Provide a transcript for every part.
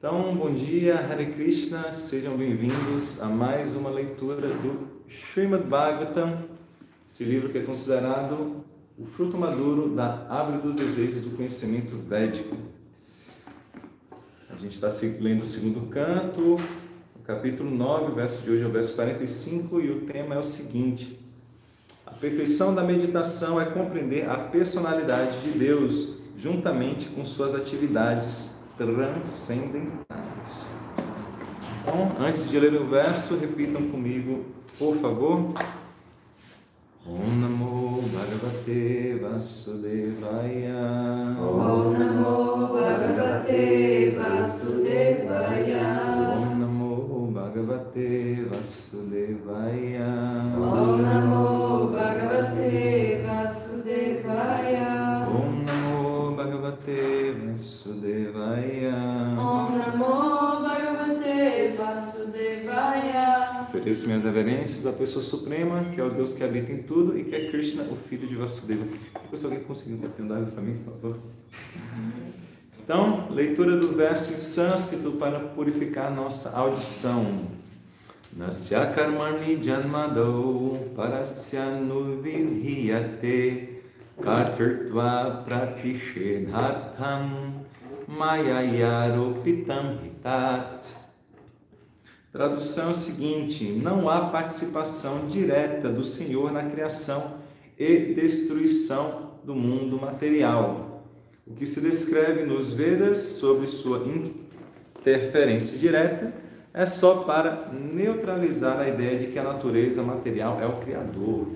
Então, bom dia, Hare Krishna, sejam bem-vindos a mais uma leitura do Srimad Bhagavatam, esse livro que é considerado o fruto maduro da árvore dos desejos do conhecimento védico. A gente está lendo o segundo canto, o capítulo 9, o verso de hoje é o verso 45, e o tema é o seguinte: a perfeição da meditação é compreender a personalidade de Deus juntamente com suas atividades transcendentais. Então, antes de ler o verso, repitam comigo, por favor. Om Namo Bhagavate Vasudevaya. Om Namo Bhagavate Vasudevaya. Om Namo Bhagavate Vasudevaya. Om Namo Bhagavate Vasudevaya. Om Namo Bhagavate Vasudevaya. Om Namo Bhagavate Vasudevaya. Ofereço minhas reverências à pessoa suprema, que é o Deus que habita em tudo, e que é Krishna, o filho de Vasudeva. Se alguém conseguir um dado para mim, por favor. Então, leitura do verso em sânscrito para purificar nossa audição. Nasya karmani janmadau parasya nuvidhiyate kartirtva pratishedhartham mayayaropitam hitat. Tradução é a seguinte: não há participação direta do Senhor na criação e destruição do mundo material. O que se descreve nos Vedas sobre sua interferência direta é só para neutralizar a ideia de que a natureza material é o Criador.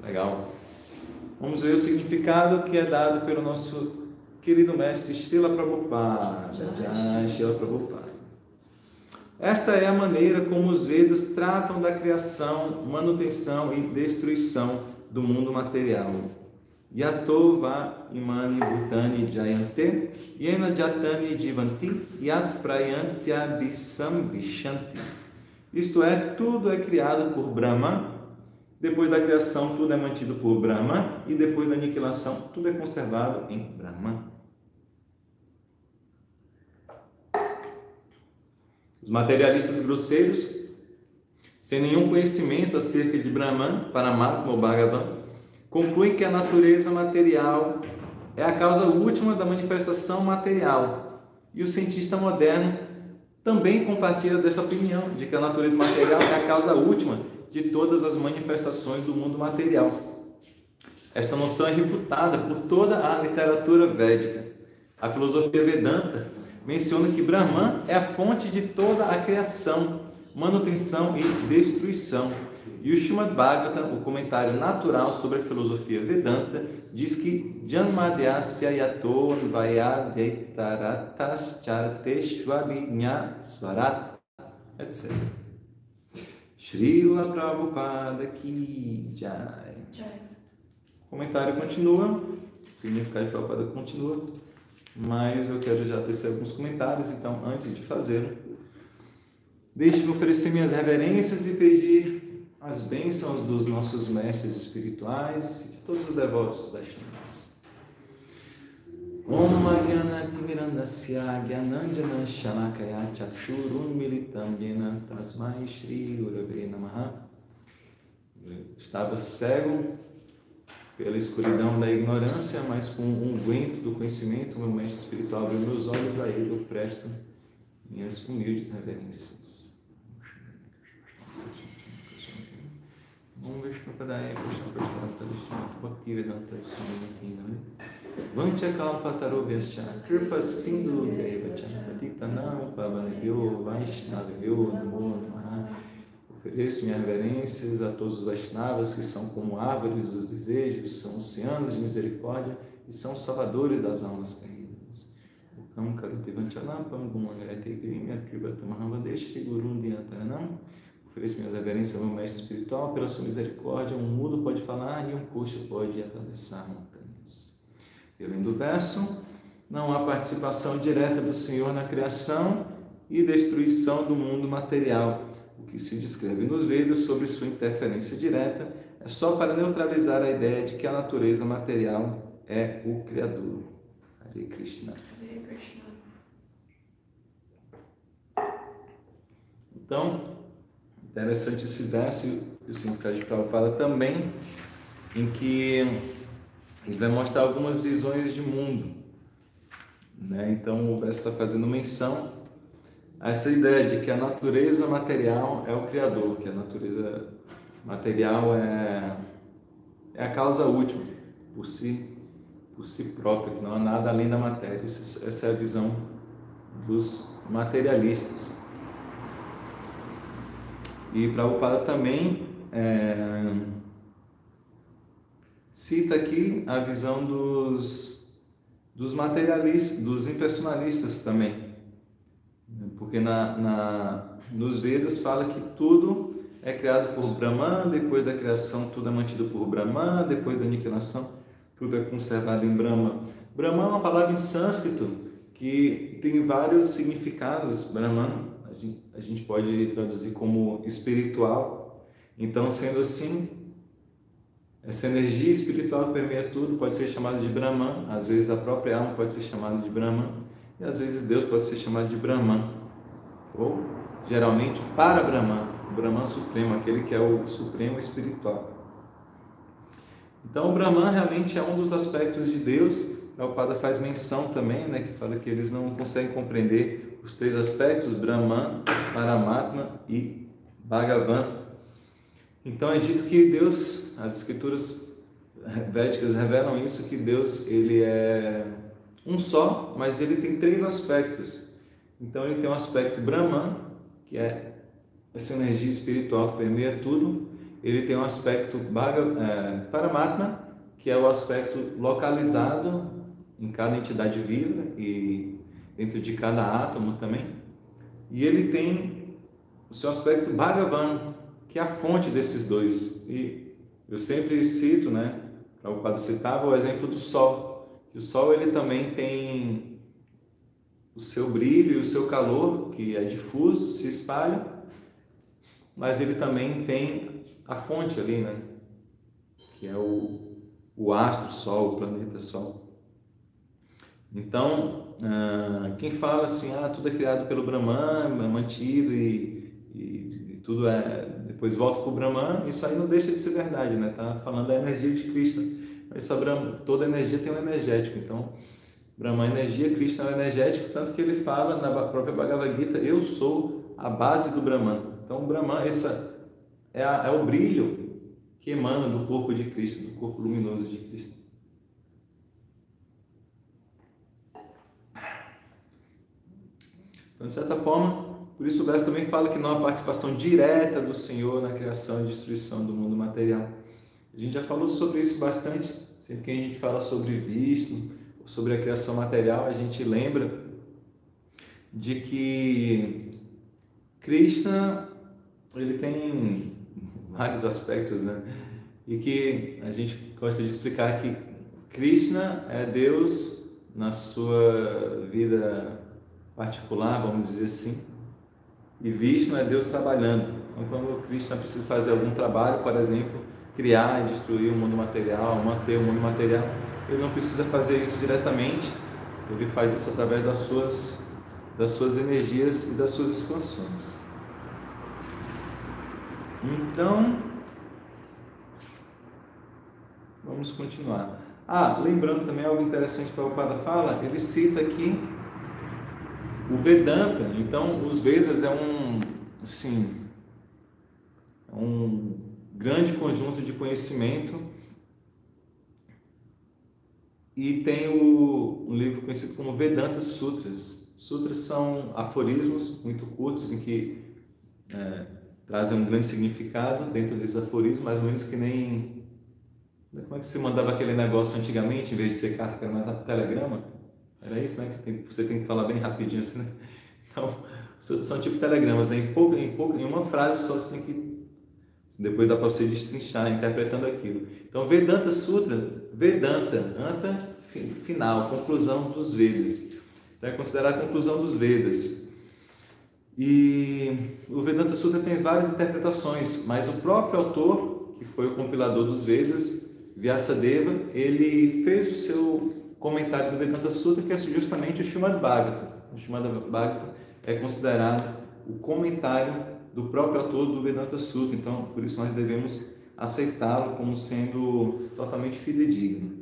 Legal. Vamos ver o significado que é dado pelo nosso querido mestre Srila Prabhupada. Srila Prabhupada. Esta é a maneira como os Vedas tratam da criação, manutenção e destruição do mundo material. Yato va imani bhutani jayante, yena jatani jivanti, yat prayantya bisam vishanti. Isto é, tudo é criado por Brahma, depois da criação tudo é mantido por Brahma, e depois da aniquilação tudo é conservado em Brahma. Os materialistas grosseiros, sem nenhum conhecimento acerca de Brahman, Paramatma ou Bhagavan, concluem que a natureza material é a causa última da manifestação material. E o cientista moderno também compartilha dessa opinião, de que a natureza material é a causa última de todas as manifestações do mundo material. Esta noção é refutada por toda a literatura védica. A filosofia Vedanta menciona que Brahman é a fonte de toda a criação, manutenção e destruição. E o Srimad Bhagavatam, o comentário natural sobre a filosofia Vedanta, diz que Janmadyasya yato vayadeitaratas charteshvabinya swarat, etc. Srila Prabhupada ki jai. O comentário continua, o significado de Prabhupada continua, mas eu quero já tecer alguns comentários, então antes de fazê-lo, deixe-me oferecer minhas reverências e pedir as bênçãos dos nossos mestres espirituais e de todos os devotos das chamas. Om Agyanatimirandasya Gyananjana Shalakaya Chakshurun Militam Yena Tasmai Shri Urave Namaha. Estava cego pela escuridão da ignorância, mas com um unguento do conhecimento, o meu mestre espiritual abriu meus olhos, a ele eu presto minhas humildes reverências. Om Vishnu Padaya Krishna Prasthata Vishnu Bhakti Vedanta Swami Vancha Kalpataro Vyascha Kripa Sindhu Devacha Patitanam Pavanebhyo Vaishnavebhyo Namo Namaha. Ofereço minhas reverências a todos os Vaishnavas que são como árvores dos desejos, são oceanos de misericórdia e são salvadores das almas caídas. O Kam Karute Vanchalampam Gumangarete Grimya Krivatamahavadeshri Gurun Diantaranam. Ofereço minhas reverências ao meu mestre espiritual, pela sua misericórdia, um mudo pode falar e um coxo pode atravessar montanhas. E além do verso, não há participação direta do Senhor na criação e destruição do mundo material. O que se descreve nos Vedas sobre sua interferência direta é só para neutralizar a ideia de que a natureza material é o Criador. Hare Krishna. Hare Krishna. Então, interessante esse verso e o significado de Prabhupada também, em que ele vai mostrar algumas visões de mundo, né? Então, o verso está fazendo menção a essa ideia de que a natureza material é o Criador, que a natureza material é a causa última, por si própria, que não há nada além da matéria. Essa é a visão dos materialistas. E Prabhupada também cita aqui a visão dos materialistas, dos impersonalistas também, porque nos Vedas fala que tudo é criado por Brahman, depois da criação tudo é mantido por Brahman, depois da aniquilação tudo é conservado em Brahma. Brahman é uma palavra em sânscrito que tem vários significados. Brahman a gente pode traduzir como espiritual. Então, sendo assim, essa energia espiritual que permeia tudo pode ser chamada de Brahman. Às vezes a própria alma pode ser chamada de Brahman, e às vezes Deus pode ser chamado de Brahman, ou geralmente para Brahman, o Brahman supremo, aquele que é o supremo espiritual. Então o Brahman realmente é um dos aspectos de Deus. Prabhupada faz menção também, né, que fala que eles não conseguem compreender os três aspectos, Brahman, Paramatma e Bhagavan. Então é dito que Deus, as escrituras védicas revelam isso, que Deus ele é um só, mas ele tem três aspectos. Então ele tem um aspecto Brahman, que é essa energia espiritual que permeia tudo. Ele tem um aspecto Paramatma, que é o aspecto localizado em cada entidade viva e dentro de cada átomo também. E ele tem o seu aspecto Bhagavan, que é a fonte desses dois. E eu sempre cito, né, Prabhupada citava o exemplo do Sol, que o Sol ele também tem o seu brilho e o seu calor, que é difuso, se espalha, mas ele também tem a fonte ali, né, que é o astro Sol, o planeta Sol. Então, quem fala assim, tudo é criado pelo Brahman, é mantido e tudo depois volta para o Brahman, isso aí não deixa de ser verdade, né? Tá falando da energia de Krishna, mas toda energia tem um energético. Então, Brahman é energia, Krishna é um energético, tanto que ele fala na própria Bhagavad Gita, eu sou a base do Brahman. Então, o Brahman, essa é o brilho que emana do corpo de Krishna, do corpo luminoso de Krishna. Então, de certa forma, por isso o verso também fala que não há participação direta do Senhor na criação e destruição do mundo material. A gente já falou sobre isso bastante. Sempre que a gente fala sobre Vishnu, sobre a criação material, a gente lembra de que Krishna, ele tem vários aspectos, né? E que a gente gosta de explicar que Krishna é Deus na sua vida particular, vamos dizer assim, e Vishnu é Deus trabalhando. Então, quando Krishna precisa fazer algum trabalho, por exemplo, criar e destruir o mundo material, manter o mundo material, ele não precisa fazer isso diretamente, ele faz isso através das suas energias e das suas expansões. Então, vamos continuar. Lembrando também algo interessante que o Prabhupada fala, ele cita aqui o Vedanta. Então, os Vedas é um grande conjunto de conhecimento, e tem um livro conhecido como Vedanta Sutras. Sutras são aforismos muito curtos em que trazem um grande significado dentro desses aforismos, mais ou menos que nem... Como é que se mandava aquele negócio antigamente, em vez de ser carta, que era mais telegrama? Era isso, né? Você tem que falar bem rapidinho assim, né? Então, são tipo telegramas, né? Em uma frase só você tem que... Depois dá para você destrinchar, interpretando aquilo. Então, Vedanta Sutra, Vedanta, anta, final, conclusão dos Vedas. Então, é considerado a conclusão dos Vedas. E o Vedanta Sutra tem várias interpretações, mas o próprio autor, que foi o compilador dos Vedas, Vyasadeva, ele fez o seu comentário do Vedanta Sutra, que é justamente o Śrīmad Bhagavatam. O Śrīmad Bhagavatam é considerado o comentário do próprio autor do Vedanta Sutra. Então, por isso nós devemos aceitá-lo como sendo totalmente fidedigno.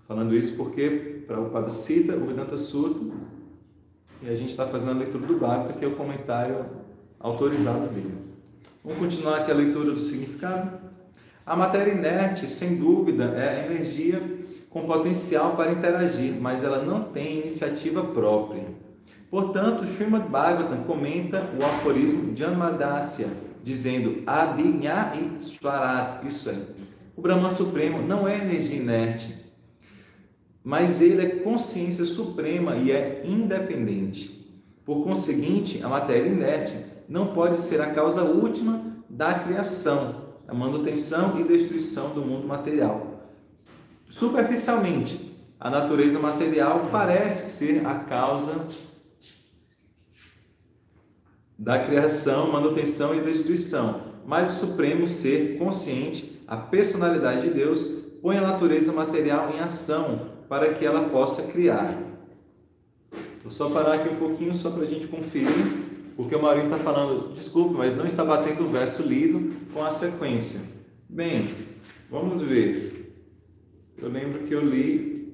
Falando isso porque Prabhupada cita o Vedanta Sutra e a gente está fazendo a leitura do Bhagavata, que é o comentário autorizado dele. Vamos continuar aqui a leitura do significado. A matéria inerte, sem dúvida, é a energia com potencial para interagir, mas ela não tem iniciativa própria. Portanto, Srimad Bhagavatam comenta o aforismo Janmadasya, dizendo Abhinya Swarat, isso é, o Brahman Supremo não é energia inerte, mas ele é consciência suprema e é independente. Por conseguinte, a matéria inerte não pode ser a causa última da criação, a manutenção e destruição do mundo material. Superficialmente, a natureza material parece ser a causa da criação, manutenção e destruição, mas o Supremo Ser consciente, a personalidade de Deus, põe a natureza material em ação para que ela possa criar. Vou só parar aqui um pouquinho só para a gente conferir, porque o Maurinho está falando, desculpe, mas não está batendo o verso lido com a sequência. Bem, vamos ver. Eu lembro que eu li...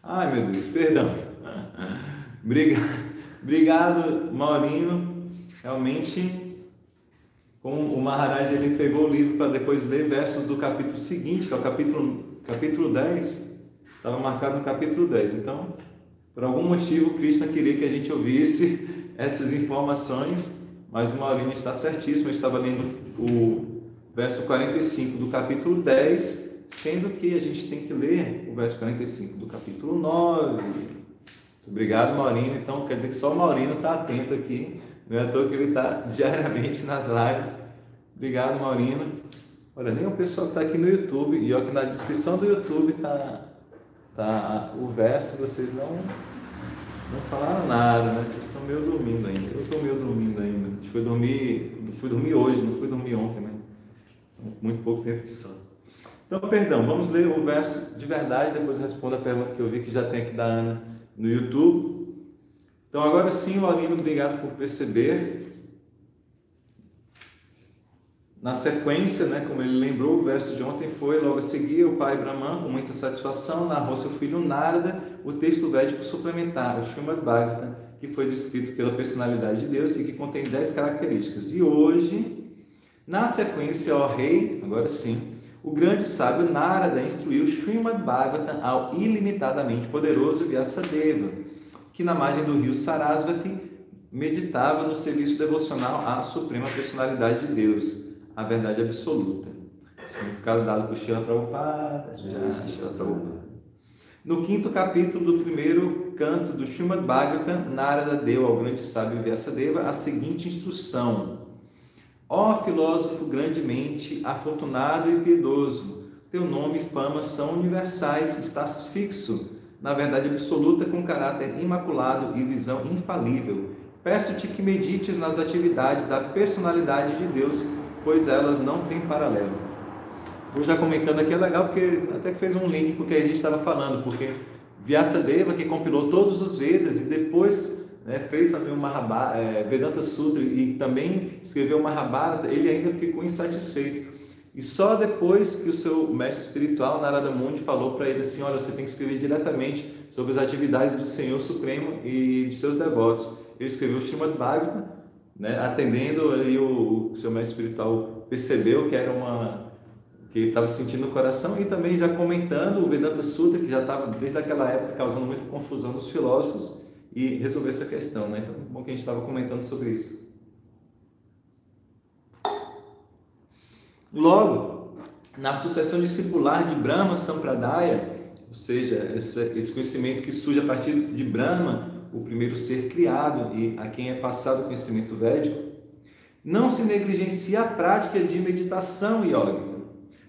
Ai, meu Deus, perdão. Obrigado, Maurinho. Realmente, como o Maharaj ele pegou o livro para depois ler versos do capítulo seguinte, que é o capítulo 10, estava marcado no capítulo 10. Então, por algum motivo, Krishna queria que a gente ouvisse essas informações, mas o Maurinho está certíssimo. Eu estava lendo o verso 45 do capítulo 10, sendo que a gente tem que ler o verso 45 do capítulo 9. Obrigado, Maurinho. Então, quer dizer que só o Maurinho está atento aqui. Não é à toa que ele está diariamente nas lives. Obrigado, Maurinho. Olha, nem o pessoal que está aqui no YouTube, e aqui na descrição do YouTube tá o verso, vocês não falaram nada, né? Vocês estão meio dormindo ainda. Eu estou meio dormindo ainda. A gente fui dormir hoje, não fui dormir ontem, né? Muito pouco tempo de sono. Então, perdão, vamos ler o verso de verdade, depois eu respondo a pergunta que eu vi que já tem aqui da Ana no YouTube. Então, agora sim, Laurino, obrigado por perceber. Na sequência, né, como ele lembrou, o verso de ontem foi, logo a seguir, o pai Brahman, com muita satisfação, narrou seu filho Narada o texto védico suplementar, o Srimad Bhagavatam, que foi descrito pela personalidade de Deus e que contém 10 características. E hoje, na sequência, ó rei, agora sim, o grande sábio Narada instruiu Srimad Bhagavatam ao ilimitadamente poderoso Vyasadeva, que na margem do rio Sarasvati meditava no serviço devocional à suprema personalidade de Deus, a verdade absoluta. Significado dado por Srila Prabhupada, Srila Prabhupada. No 5º capítulo do 1º canto do Srimad Bhagavatam, Narada deu ao grande sábio Vyasadeva a seguinte instrução: ó filósofo grandemente afortunado e piedoso, teu nome e fama são universais, estás fixo na verdade absoluta com caráter imaculado e visão infalível. Peço-te que medites nas atividades da personalidade de Deus, pois elas não têm paralelo. Vou já comentando aqui, é legal porque até que fez um link com o que a gente estava falando, porque Vyasadeva, que compilou todos os Vedas e depois fez também o Vedanta Sutra e também escreveu o Mahabharata, ele ainda ficou insatisfeito. E só depois que o seu mestre espiritual, Narada Muni, falou para ele assim: olha, você tem que escrever diretamente sobre as atividades do Senhor Supremo e de seus devotos. Ele escreveu o Srimad Bhagavatam, atendendo aí o seu mestre espiritual percebeu que era que ele estava sentindo no coração, e também já comentando o Vedanta Sutra, que já estava desde aquela época causando muita confusão dos filósofos, e resolver essa questão, né? Então, bom que a gente estava comentando sobre isso. Logo, na sucessão discipular de Brahma Sampradaya, ou seja, esse conhecimento que surge a partir de Brahma, o primeiro ser criado e a quem é passado o conhecimento védico, não se negligencia a prática de meditação yógica.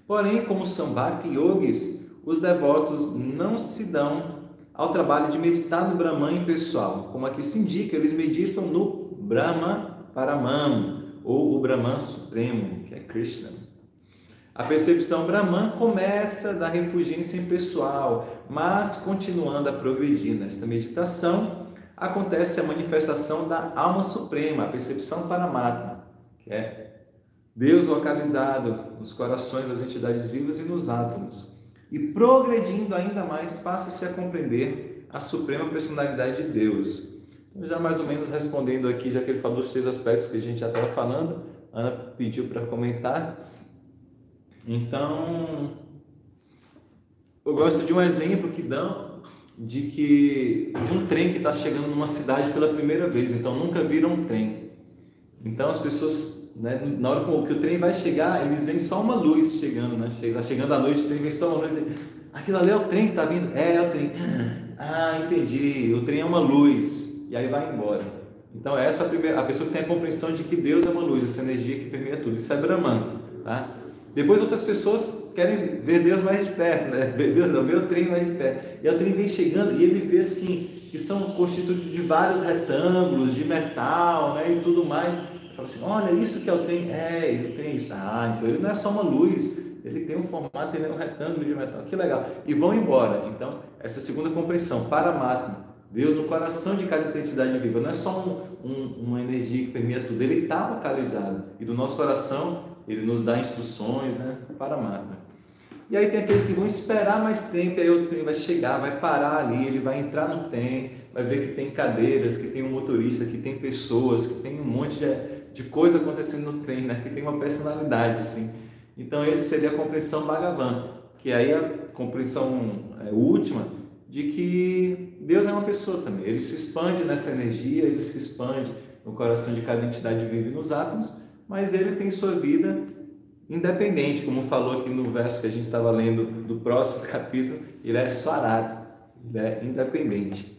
Porém, como são Bhakti Yogis, os devotos não se dão ao trabalho de meditar no Brahman pessoal. Como aqui se indica, eles meditam no Brahma Paramam, ou o Brahman Supremo, que é Krishna. A percepção Brahman começa da refugência impessoal, mas continuando a progredir nesta meditação, acontece a manifestação da alma suprema, a percepção paramatma, que é Deus localizado nos corações das entidades vivas e nos átomos. E progredindo ainda mais, passa-se a compreender a suprema personalidade de Deus. Então, já mais ou menos respondendo aqui, já que ele falou dos 3 aspectos que a gente já estava falando, Ana pediu para comentar. Então, eu gosto de um exemplo que dão de um trem que está chegando numa cidade pela primeira vez, então nunca viram um trem. Então as pessoas, né, na hora que o trem vai chegar, eles veem só uma luz chegando, né? Está chegando à noite, o trem vem só uma luz. Aquilo ali é o trem que está vindo? É o trem. Ah, entendi. O trem é uma luz. E aí vai embora. Então essa é a pessoa que tem a compreensão de que Deus é uma luz, essa energia que permeia tudo. Isso é Brahman, tá? Depois outras pessoas querem ver Deus mais de perto, né? Ver o trem mais de perto. E o trem vem chegando e ele vê assim, que são constituídos de vários retângulos, de metal, né? E tudo mais. Ele fala assim, olha, isso que é o trem? O trem é isso. Ah, então ele não é só uma luz, ele tem um formato, ele é um retângulo de metal. Que legal. E vão embora. Então, essa segunda compreensão, Paramatma, Deus no coração de cada entidade viva, não é só uma energia que permeia tudo, ele está localizado. E do nosso coração, ele nos dá instruções, né? Paramatma. E aí tem aqueles que vão esperar mais tempo, aí o trem vai chegar, vai parar ali, ele vai entrar no trem, vai ver que tem cadeiras, que tem um motorista, que tem pessoas, que tem um monte de coisa acontecendo no trem, né? Que tem uma personalidade, assim. Então, essa seria a compreensão Bhagavan, que aí é a compreensão última de que Deus é uma pessoa também. Ele se expande nessa energia, ele se expande no coração de cada entidade viva e nos átomos, mas ele tem sua vida independente, como falou aqui no verso que a gente estava lendo do próximo capítulo, ele é Swarat, ele é independente.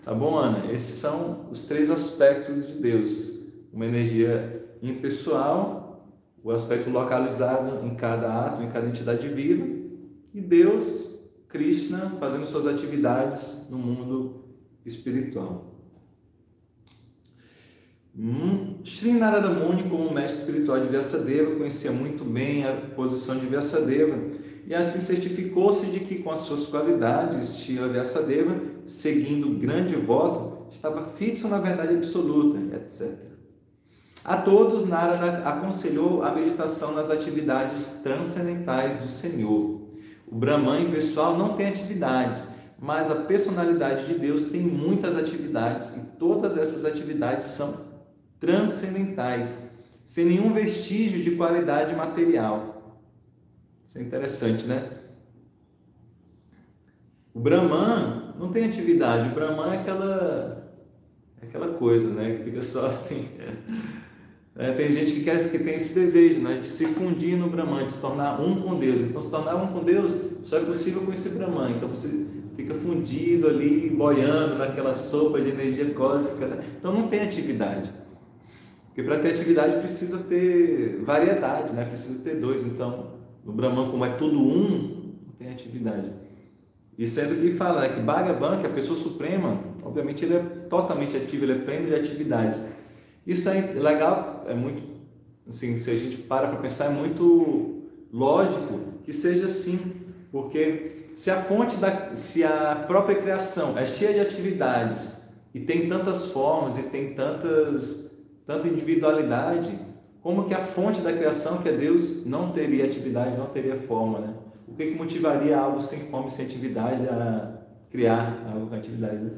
Tá bom, Ana? Esses são os 3 aspectos de Deus. Uma energia impessoal, o aspecto localizado em cada átomo, em cada entidade viva, e Deus, Krishna, fazendo suas atividades no mundo espiritual. Shri Narada Muni, como mestre espiritual de Vyasadeva, conhecia muito bem a posição de Vyasadeva e assim certificou-se de que com as suas qualidades, Srila Vyasadeva, seguindo grande voto, estava fixo na verdade absoluta, etc. A todos, Narada aconselhou a meditação nas atividades transcendentais do Senhor. O Brahman pessoal não tem atividades, mas a personalidade de Deus tem muitas atividades e todas essas atividades são transcendentais, sem nenhum vestígio de qualidade material. Isso é interessante, né? O Brahman não tem atividade, o Brahman é aquela coisa, né? Que fica só assim. Tem gente que tem esse desejo, né? De se fundir no Brahman, de se tornar um com Deus. Então, se tornar um com Deus só é possível com esse Brahman. Então, você fica fundido ali, boiando naquela sopa de energia cósmica, né? Então, não tem atividade. Porque para ter atividade precisa ter variedade, né? Precisa ter 2. Então, no Brahman, como é tudo um, não tem atividade. Isso é do que fala, né? Que Bhagavan, que é a pessoa suprema, obviamente ele é totalmente ativo, ele é pleno de atividades. Isso é legal, é muito, assim, se a gente para pensar, é muito lógico que seja assim, porque se a própria criação é cheia de atividades e tem tantas formas e tem tanta individualidade, como que a fonte da criação, que é Deus, não teria atividade, não teria forma, né? O que motivaria algo sem forma e sem atividade a criar algo com atividade, né?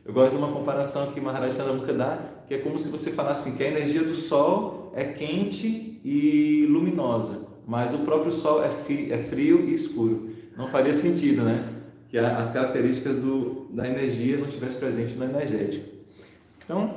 Eu gosto de uma comparação que Maharaj Chandramukha dá, que é como se você falasse assim, que a energia do Sol é quente e luminosa, mas o próprio Sol é frio e escuro. Não faria sentido, né? Que as características da energia não estivessem presentes no energético. Então,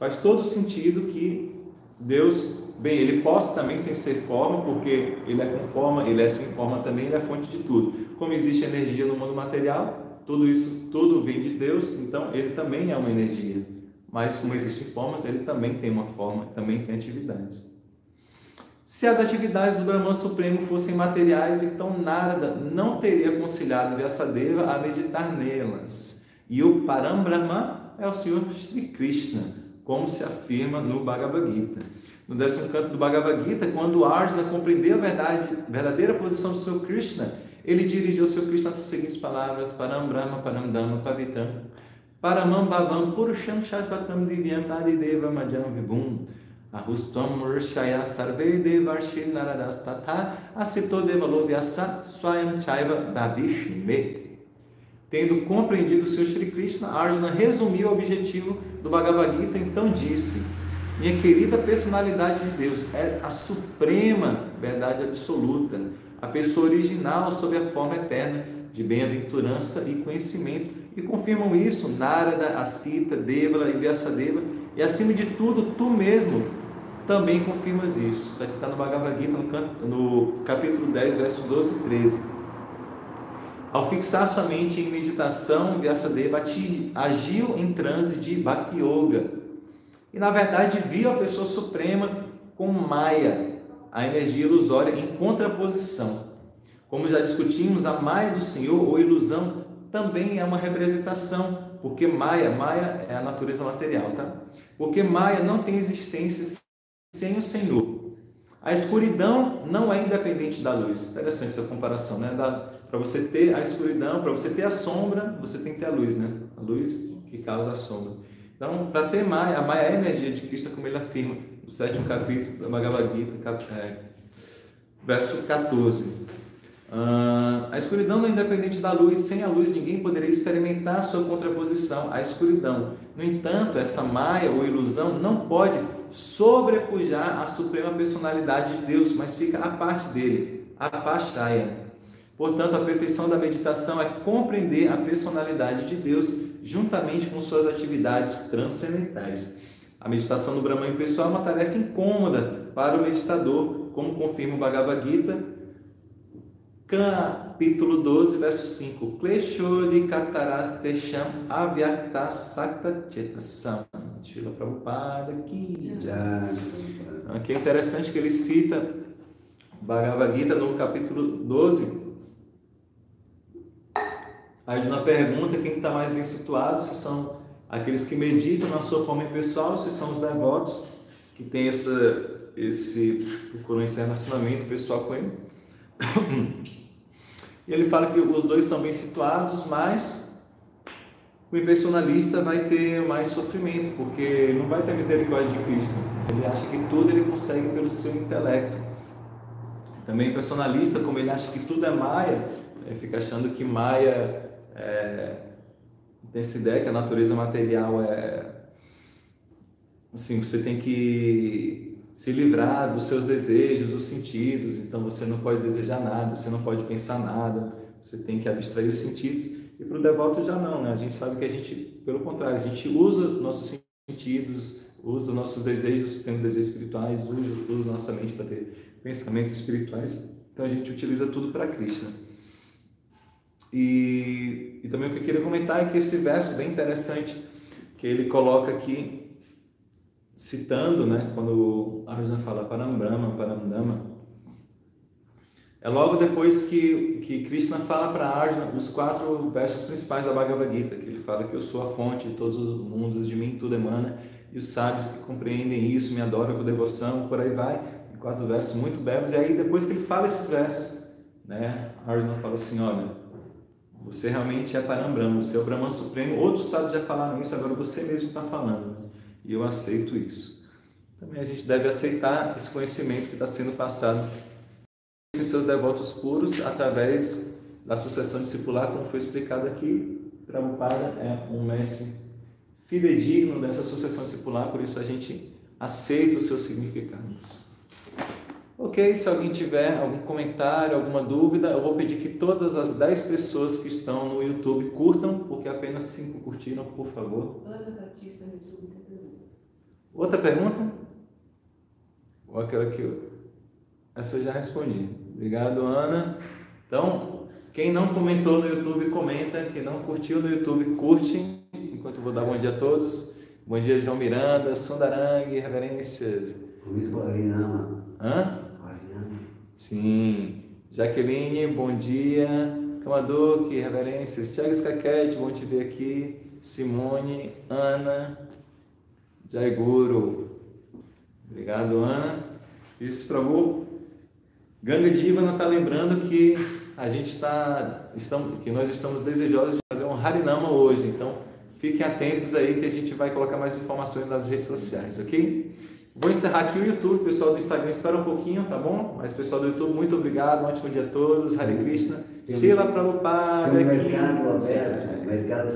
faz todo sentido que Deus, bem, ele possa também sem ser forma, porque ele é com forma, ele é sem forma também, ele é a fonte de tudo. Como existe energia no mundo material, tudo vem de Deus, então ele também é uma energia. Mas como existem formas, ele também tem uma forma, também tem atividades. Se as atividades do Brahman Supremo fossem materiais, então Narada não teria aconselhado Vyasadeva a meditar nelas. E o Parambrahma é o Senhor Shri Krishna, como se afirma no Bhagavad Gita. No 10º canto do Bhagavad Gita, quando Arjuna compreendeu a verdadeira posição do Senhor Krishna, ele dirigiu ao Senhor Krishna as seguintes palavras: Param Brahma, Param Dhamma, Pavitram, Paramam Bhavam Purusham Shashvatam Divyam Adideva Majam Vibhum Ahustam Murshaya Sarve Devarshi Naradas Tatha Asito Devalo Vyasa Swayam Chaiva Dadishme. Tendo compreendido o seu Shri Krishna, Arjuna resumiu o objetivo do Bhagavad Gita, então disse: minha querida personalidade de Deus é a suprema verdade absoluta, a pessoa original sob a forma eterna de bem-aventurança e conhecimento. E confirmam isso Narada, Asita, Devala e Vyasadeva. E acima de tudo, tu mesmo também confirmas isso. Isso aqui está no Bhagavad Gita, no capítulo 10, verso 12 e 13. Ao fixar sua mente em meditação, Vyasadeva agiu em transe de Bhakti Yoga. E na verdade viu a pessoa suprema com Maya, a energia ilusória, em contraposição. Como já discutimos, a Maya do Senhor, ou ilusão, também é uma representação, porque Maya é a natureza material, tá? Porque Maya não tem existência sem o Senhor. A escuridão não é independente da luz. Interessante essa comparação, né? Para você ter a escuridão, para você ter a sombra, você tem que ter a luz, né? A luz que causa a sombra. Então, para ter Maya, a Maya é a energia de Krishna, como ele afirma no 7º capítulo da Bhagavad Gita, verso 14. A escuridão não é independente da luz. Sem a luz, ninguém poderia experimentar sua contraposição à escuridão. No entanto, essa Maya ou ilusão não pode sobrepujar a suprema personalidade de Deus, mas fica à parte dele, a Pashraya. Portanto, a perfeição da meditação é compreender a personalidade de Deus juntamente com suas atividades transcendentais. A meditação no Brahman pessoal é uma tarefa incômoda para o meditador, como confirma o Bhagavad Gita, capítulo 12, verso 5. Kleshodi katarastesham avyakta sakta chetasam. Srila Prabhupada aqui. Aqui é interessante que ele cita Bhagavad Gita no capítulo 12. Arjuna pergunta quem está mais bem situado, se são aqueles que meditam na sua forma pessoal, se são os devotos que têm procuram esse relacionamento pessoal com ele. E ele fala que os dois são bem situados, mas o impersonalista vai ter mais sofrimento, porque não vai ter misericórdia de Cristo. Ele acha que tudo ele consegue pelo seu intelecto. Também o impersonalista, como ele acha que tudo é Maya, ele fica achando que Maya tem essa ideia que a natureza material assim, você tem que se livrar dos seus desejos, dos sentidos, então você não pode desejar nada, você não pode pensar nada, você tem que abstrair os sentidos. E para o devoto já não, né? A gente sabe que a gente, pelo contrário, a gente usa nossos sentidos, usa nossos desejos, tendo desejos espirituais, usa nossa mente para ter pensamentos espirituais, então a gente utiliza tudo para Krishna. E também o que eu queria comentar é que esse verso bem interessante, que ele coloca aqui, citando, né, quando Arjuna fala Paramdama, é logo depois que Krishna fala para Arjuna os 4 versos principais da Bhagavad Gita, que ele fala que eu sou a fonte de todos os mundos, de mim tudo emana, e os sábios que compreendem isso me adoram com devoção, por aí vai, 4 versos muito belos. E aí depois que ele fala esses versos, né, Arjuna fala assim, olha, você realmente é Parambrahma, você é o Brahman Supremo. Outros sábios já falaram isso, agora você mesmo está falando. E eu aceito isso. Também a gente deve aceitar esse conhecimento que está sendo passado em seus devotos puros através da sucessão discipular, como foi explicado aqui. Prabhupada é um mestre fidedigno dessa sucessão discipular, por isso a gente aceita os seus significados. Ok, se alguém tiver algum comentário, alguma dúvida, eu vou pedir que todas as 10 pessoas que estão no YouTube curtam, porque apenas 5 curtiram, por favor. Ana Batista no YouTube tem pergunta. Outra pergunta? Ou aquela que essa eu já respondi. Obrigado, Ana. Então, quem não comentou no YouTube, comenta. Quem não curtiu no YouTube, curte. Enquanto eu vou dar bom dia a todos. Bom dia, João Miranda, Sundarang, reverências. Hã? Sim. Jaqueline, bom dia. Kamaduki, reverências. Thiago Skaket, bom te ver aqui. Simone, Ana, Jai Guru. Obrigado, Ana. Isso, Prabhu. Ganga Divana está lembrando que a gente que nós estamos desejosos de fazer um Harinama hoje. Então, fiquem atentos aí que a gente vai colocar mais informações nas redes sociais, ok? Vou encerrar aqui o YouTube, pessoal do Instagram espera um pouquinho, tá bom? Mas pessoal do YouTube, muito obrigado, um ótimo dia a todos, Hare Krishna, Srila Prabhupada, mercado aberto, mercado